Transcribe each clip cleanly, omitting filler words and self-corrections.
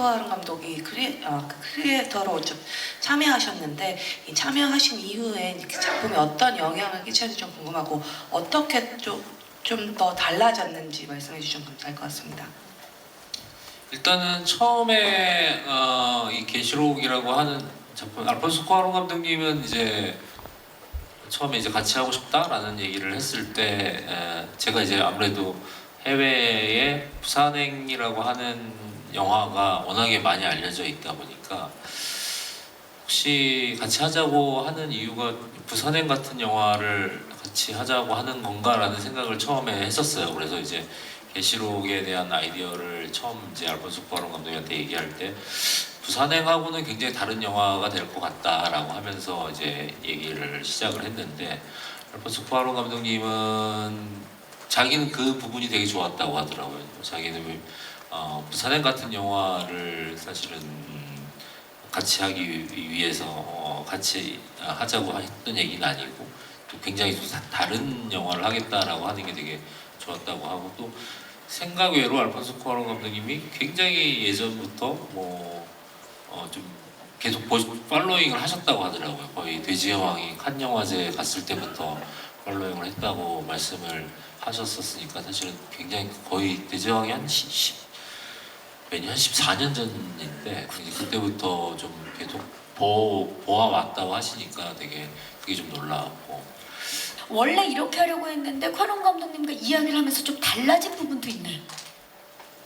쿠아론 감독이 크리에이터로 좀 참여하셨는데 이 참여하신 이후에 그 작품에 어떤 영향을 끼쳤는지 좀 궁금하고 어떻게 좀 더 달라졌는지 말씀해 주시면 감사할 것 같습니다. 일단은 처음에 이 계시록이라고 하는 작품, 알폰소 쿠아론 감독님은 이제 처음에 이제 같이 하고 싶다라는 얘기를 했을 때 제가 이제 아무래도 해외에 부산행이라고 하는 영화가 워낙에 많이 알려져 있다 보니까 혹시 같이 하자고 하는 이유가 부산행 같은 영화를 같이 하자고 하는 건가라는 생각을 처음에 했었어요. 그래서 이제 계시록에 대한 아이디어를 처음 이제 알폰소 쿠아론 감독님한테 얘기할 때 부산행하고는 굉장히 다른 영화가 될 것 같다라고 하면서 이제 얘기를 시작을 했는데 알폰소 쿠아론 감독님은 자기는 그 부분이 되게 좋았다고 하더라고요. 자기는 부산행 같은 영화를 사실은 같이 하기 위해서 같이 하자고 했던 얘기는 아니고 또 굉장히 다른 영화를 하겠다라고 하는 게 되게 좋았다고 하고 또 생각 외로 알폰소 쿠아론 감독님이 굉장히 예전부터 좀 계속 팔로잉을 하셨다고 하더라고요. 거의 돼지여왕이 칸 영화제 갔을 때부터 팔로잉을 했다고 말씀을 하셨었으니까 사실은 굉장히 거의 돼지여왕이 매년 한 14년 전인데 그때부터 좀 계속 보아왔다고 하시니까 되게 그게 좀 놀라웠고 원래 이렇게 하려고 했는데 쿼론 감독님과 이야기를 하면서 좀 달라진 부분도 있나요?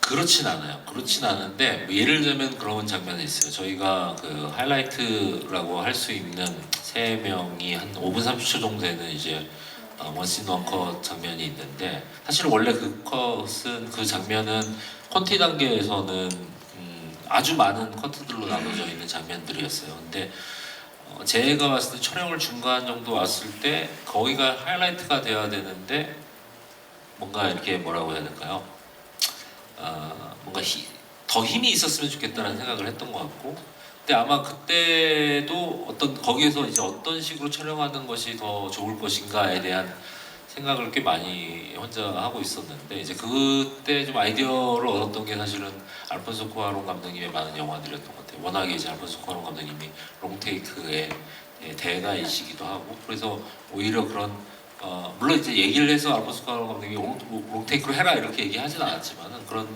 그렇진 않아요. 그렇진 않은데 뭐 예를 들면 그런 장면이 있어요. 저희가 그 하이라이트라고 할 수 있는 세 명이 한 5분 30초 정도 되는 이제 원씬 원컷 장면이 있는데 사실 원래 그 컷은 그 장면은 콘티 단계에서는 아주 많은 커트들로 나눠져 있는 장면들이었어요. 근데 제가 봤을 때 촬영을 중간 정도 왔을 때 거기가 하이라이트가 돼야 되는데 뭔가 이렇게 뭐라고 해야 될까요? 뭔가 더 힘이 있었으면 좋겠다는 생각을 했던 것 같고 근데 아마 그때도 거기에서 이제 어떤 식으로 촬영하는 것이 더 좋을 것인가에 대한 생각을 꽤 많이 혼자 하고 있었는데 이제 그때 좀 아이디어를 얻었던 게 사실은 알폰소 쿠아론 감독님의 많은 영화들이었던 것 같아요. 워낙에 이제 알폰소 쿠아론 감독님이 롱테이크의 대가이시기도 하고 그래서 오히려 그런 물론 이제 얘기를 해서 알폰소 쿠아론 감독님이 롱테이크로 해라 이렇게 얘기하지는 않았지만은 그런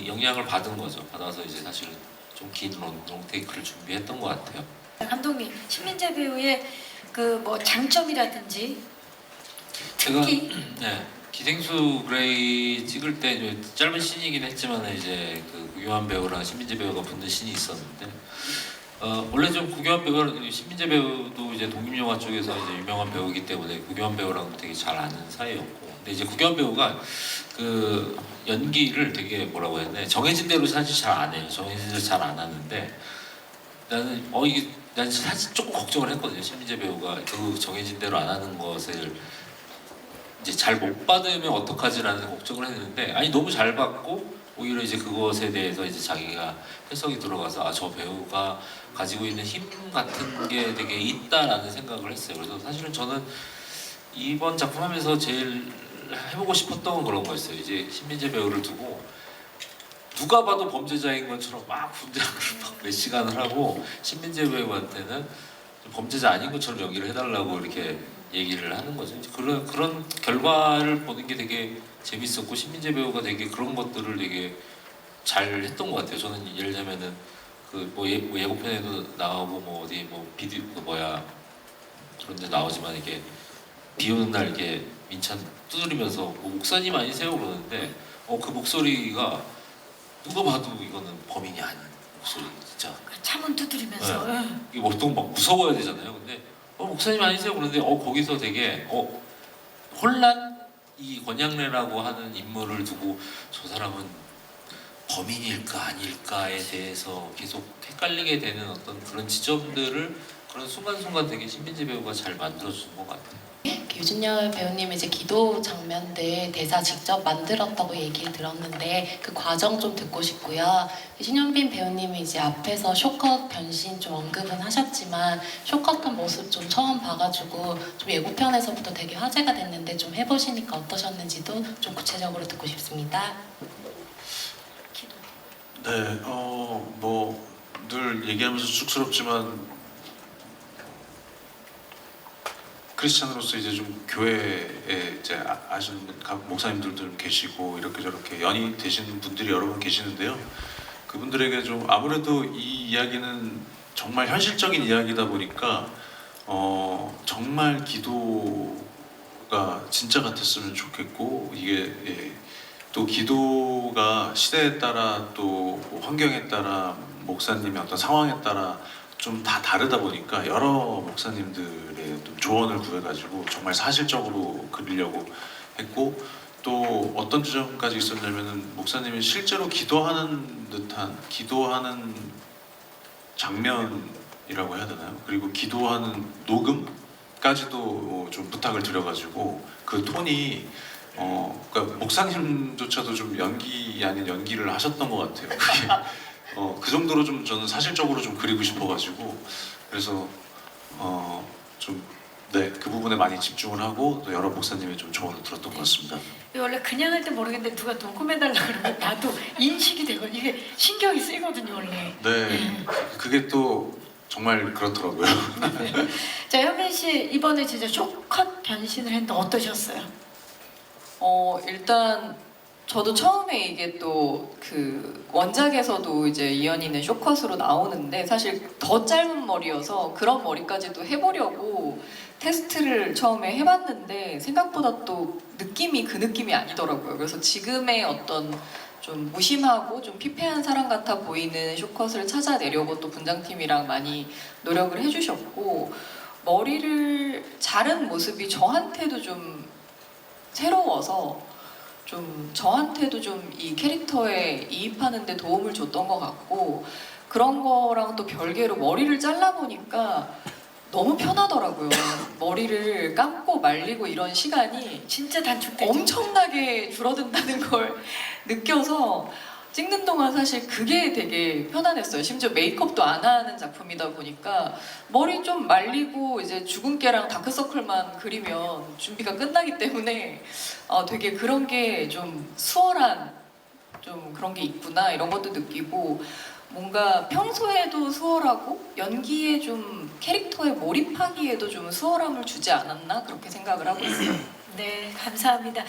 영향을 받은 거죠. 받아서 이제 사실은 좀 긴 롱테이크를 준비했던 것 같아요. 감독님, 신민재 배우의 그 뭐 장점이라든지 제가 특히 기생수 그레이 찍을 때 이제 짧은 씬이긴 했지만 이제 그 구교환 배우랑 신민재 배우가 붙는 씬이 있었는데 원래 좀 구교환 배우랑 신민재 배우도 이제 독립영화 쪽에서 이제 유명한 배우이기 때문에 구교환 배우랑 되게 잘 아는 사이였고 근데 이제 구교환 배우가 그 연기를 되게 뭐라고 해야 되나 정해진 대로 사실 잘 안 해요. 정해진 대로 잘 안 하는데 나는 난 사실 조금 걱정을 했거든요. 신민재 배우가 그 정해진 대로 안 하는 것을 이제 잘 못 받으면 어떡하지라는 걱정을 했는데 아니 너무 잘 받고 오히려 이제 그것에 대해서 이제 자기가 해석이 들어가서 아 저 배우가 가지고 있는 힘 같은 게 되게 있다라는 생각을 했어요. 그래서 사실은 저는 이번 작품 하면서 제일 해보고 싶었던 건 그런 거였어요. 이제 신민재 배우를 두고 누가 봐도 범죄자인 것처럼 막 분장을 막 몇 시간을 하고 신민재 배우한테는 범죄자 아닌 것처럼 연기를 해달라고 이렇게 얘기를 하는 거죠. 그런 결과를 보는 게 되게 재밌었고 신민재 배우가 되게 그런 것들을 되게 잘 했던 것 같아요. 저는 예를 들면은 뭐 예고편에도 나오고 뭐 어디 뭐 비디오 그런 데 나오지만 이게 비 오는 날 이렇게 민찬 두드리면서 뭐 목사님 아니세요 그러는데 그 목소리가 누가 봐도 이거는 범인이 아닌 목소리 진짜. 차문 두드리면서 이게 보통 막 무서워야 되잖아요. 근데 목사님 아니세요 그러는데 거기서 되게 혼란 이 권양래라고 하는 인물을 두고 저 사람은 범인일까 아닐까에 대해서 계속 헷갈리게 되는 어떤 그런 지점들을 그런 순간순간 되게 신민재 배우가 잘 만들어준 것 같아요. 유진열 배우님이 이제 기도 장면들 대사 직접 만들었다고 얘기를 들었는데 그 과정 좀 듣고 싶고요. 신현빈 배우님이 이제 앞에서 쇼컷 변신 좀 언급은 하셨지만 쇼컷한 모습 좀 처음 봐가지고 좀 예고편에서부터 되게 화제가 됐는데 좀 해보시니까 어떠셨는지도 좀 구체적으로 듣고 싶습니다. 네, 뭐 늘 얘기하면서 쑥스럽지만 크리스찬으로서 이제 좀 교회에 이제 아시는 각 목사님들도 좀 계시고 이렇게 저렇게 연이 되시는 분들이 여러 분 계시는데요. 그분들에게 좀 아무래도 이 이야기는 정말 현실적인 이야기다 보니까 정말 기도가 진짜 같았으면 좋겠고 이게 또 기도가 시대에 따라 또 환경에 따라 목사님의 어떤 상황에 따라 좀 다 다르다 보니까 여러 목사님들의 좀 조언을 구해가지고 정말 사실적으로 그리려고 했고 또 어떤 지점까지 있었냐면은 목사님이 실제로 기도하는 듯한 기도하는 장면이라고 해야 되나요? 그리고 기도하는 녹음까지도 좀 부탁을 드려가지고 그 톤이 그러니까 목사님조차도 좀 연기 아닌 연기를 하셨던 것 같아요. 그게 그 정도로 좀 저는 사실적으로 좀 그리고 싶어가지고 그래서 좀 네, 그 부분에 많이 집중을 하고 또 여러 목사님의 좀 조언을 들었던 것 같습니다. 원래 그냥 할 때 모르겠는데 누가 녹음해달라 그러면 나도 인식이 되고 이게 신경이 쓰이거든요 원래. 네, 그게 또 정말 그렇더라고요. 자 현민 씨 이번에 진짜 쇼컷 변신을 했는데 어떠셨어요? 일단 저도 처음에 이게 또 그 원작에서도 이제 이연이는 쇼컷으로 나오는데 사실 더 짧은 머리여서 그런 머리까지도 해보려고 테스트를 처음에 해봤는데 생각보다 또 느낌이 그 느낌이 아니더라고요. 그래서 지금의 어떤 좀 무심하고 좀 피폐한 사람 같아 보이는 쇼컷을 찾아내려고 또 분장팀이랑 많이 노력을 해주셨고 머리를 자른 모습이 저한테도 좀 새로워서 좀 저한테도 좀 이 캐릭터에 이입하는 데 도움을 줬던 것 같고 그런 거랑 또 별개로 머리를 잘라보니까 너무 편하더라고요. 머리를 감고 말리고 이런 시간이 진짜 단축되죠? 엄청나게 줄어든다는 걸 느껴서 찍는 동안 사실 그게 되게 편안했어요. 심지어 메이크업도 안 하는 작품이다 보니까 머리 좀 말리고 이제 주근깨랑 다크서클만 그리면 준비가 끝나기 때문에 되게 그런 게 좀 수월한 좀 그런 게 있구나 이런 것도 느끼고 뭔가 평소에도 수월하고 연기에 좀 캐릭터에 몰입하기에도 좀 수월함을 주지 않았나 그렇게 생각을 하고 있어요. 네, 감사합니다.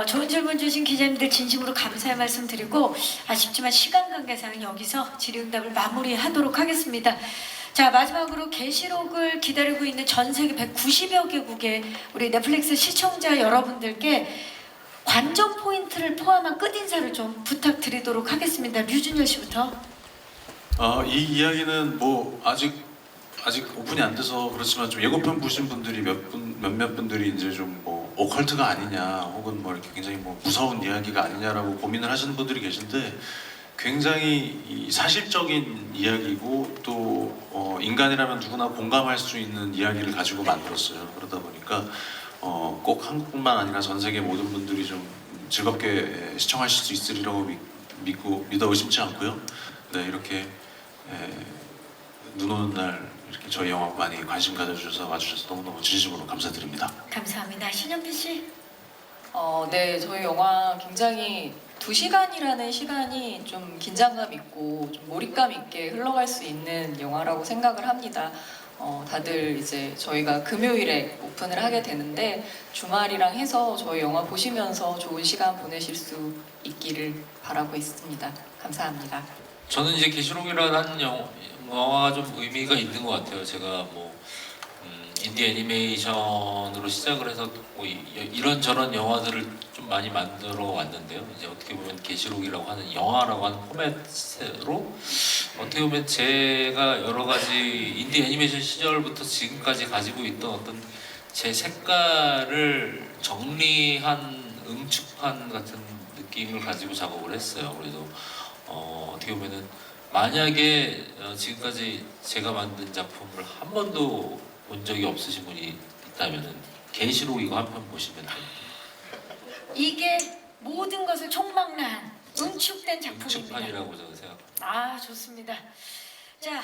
좋은 질문 주신 기자님들 진심으로 감사의 말씀 드리고 아쉽지만 시간 관계상 여기서 질의응답을 마무리하도록 하겠습니다. 자, 마지막으로 계시록을 기다리고 있는 전 세계 190여 개국의 우리 넷플릭스 시청자 여러분들께 관전 포인트를 포함한 끝인사를 좀 부탁드리도록 하겠습니다. 류준열 씨부터. 이 이야기는 뭐 아직 오픈이 안 돼서 그렇지만 좀 예고편 보신 분들이 몇몇 분들이 이제 좀 뭐 오컬트가 아니냐 혹은 뭐 이렇게 굉장히 뭐 무서운 이야기가 아니냐라고 고민을 하시는 분들이 계신데 굉장히 이 사실적인 이야기고 또 인간이라면 누구나 공감할 수 있는 이야기를 가지고 만들었어요. 그러다 보니까 꼭 한국뿐만 아니라 전 세계 모든 분들이 좀 즐겁게 시청하실 수 있으리라고 믿어 의심치 않고요. 네, 이렇게 눈 오는 날 이렇게 저희 영화 많이 관심 가져주셔서 와주셔서 너무너무 진심으로 감사드립니다. 감사합니다. 신현빈 씨. 네, 저희 영화 굉장히 2시간이라는 시간이 좀 긴장감 있고 좀 몰입감 있게 흘러갈 수 있는 영화라고 생각을 합니다. 다들 이제 저희가 금요일에 오픈을 하게 되는데 주말이랑 해서 저희 영화 보시면서 좋은 시간 보내실 수 있기를 바라고 있습니다. 감사합니다. 저는 이제 계시록이라는 영화가 좀 의미가 있는 것 같아요. 제가 뭐 인디 애니메이션으로 시작을 해서 뭐 이런저런 영화들을 좀 많이 만들어 왔는데요. 이제 어떻게 보면 계시록이라고 하는 영화라고 하는 포맷으로 어떻게 보면 제가 여러 가지 인디 애니메이션 시절부터 지금까지 가지고 있던 어떤 제 색깔을 정리한 응축판 같은 느낌을 가지고 작업을 했어요. 그래서 어떻게 보면은 만약에 지금까지 제가 만든 작품을 한 번도 본 적이 없으신 분이 있다면은 계시록 이거 한 편 보시면 돼요. 이게 모든 것을 총망라한 응축된 작품입니다. 응축판이라고 저는 생각합니다. 아, 좋습니다. 자,